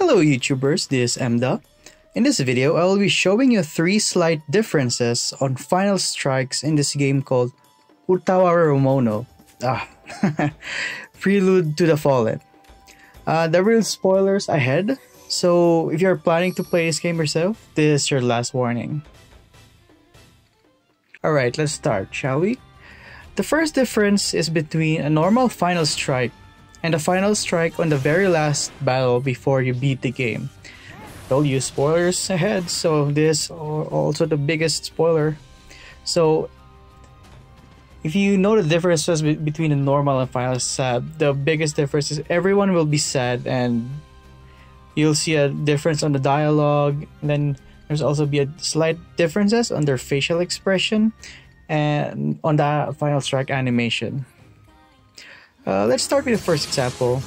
Hello YouTubers, this is Emda. In this video, I will be showing you 3 slight differences on final strikes in this game called Utawarerumono. Prelude to the Fallen. There are real spoilers ahead, so if you're planning to play this game yourself, this is your last warning. Alright, let's start, shall we? The first difference is between a normal final strike and a final strike on the very last battle before you beat the game. Told you spoilers ahead, so this is also the biggest spoiler. So if you know the differences between the normal and final sad, the biggest difference is everyone will be sad and you'll see a difference on the dialogue. And then there's also be a slight differences on their facial expression and on the final strike animation. Let's start with the first example.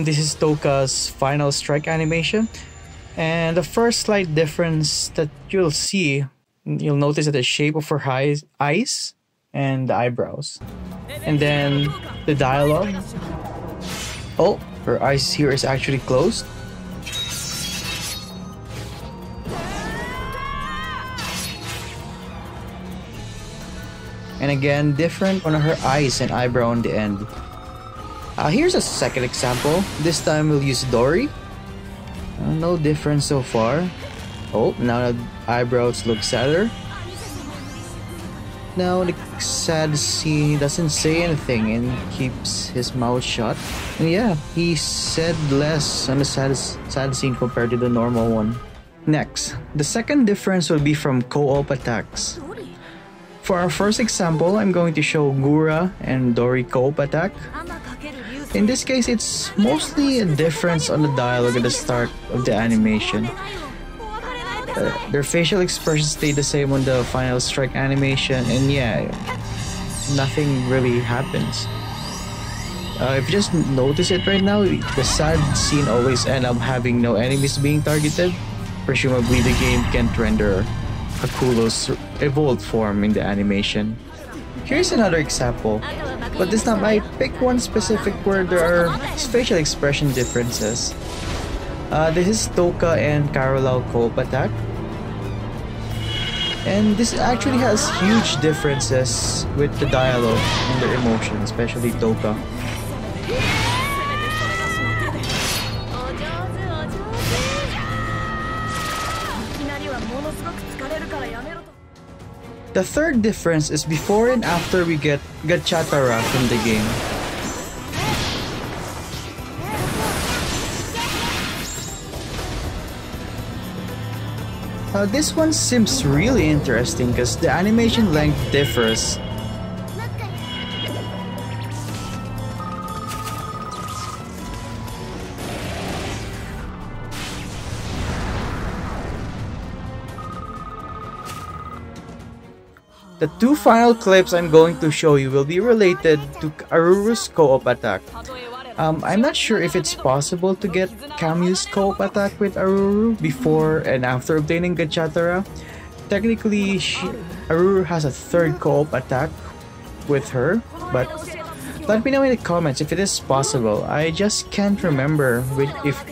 This is Toka's final strike animation, and the first slight difference that you'll see, you'll notice that the shape of her eyes and the eyebrows, and then the dialogue. Oh, her eyes here is actually closed. And again, different on her eyes and eyebrow on the end. Here's a second example. This time we'll use Dory. No difference so far. Oh, now the eyebrows look sadder. Now the sad scene doesn't say anything and keeps his mouth shut. And yeah, he said less on the sad scene compared to the normal one. Next, the second difference will be from CoOp Attacks. For our first example, I'm going to show Gura and Dory CoOp Attack. In this case, it's mostly a difference on the dialogue at the start of the animation. Their facial expressions stay the same on the final strike animation, and yeah, nothing really happens. If you just notice it right now, the sad scene always ends up having no enemies being targeted. Presumably the game can't render Akulo's evolved form in the animation. Here's another example, but this time I picked one specific where there are facial expression differences. This is Toka and Carolao CoOp Attack. And this actually has huge differences with the dialogue and their emotion, especially Toka. The third difference is before and after we get Gachatara from the game. This one seems really interesting because the animation length differs. The 2 final clips I'm going to show you will be related to Aruru's CoOp Attack. I'm not sure if it's possible to get Kamyu's CoOp Attack with Aruru before and after obtaining Gachatara. Technically, Aruru has a 3rd CoOp Attack with her, but let me know in the comments if it is possible. I just can't remember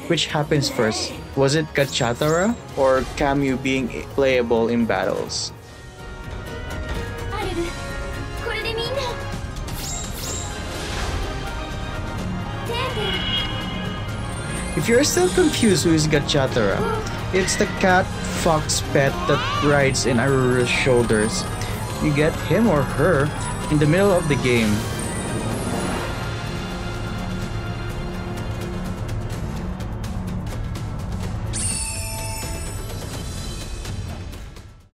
which happens first. Was it Gachatara or Kamyu being playable in battles? If you're still confused who is Gachatara, it's the cat-fox pet that rides in Aruru's shoulders. You get him or her in the middle of the game.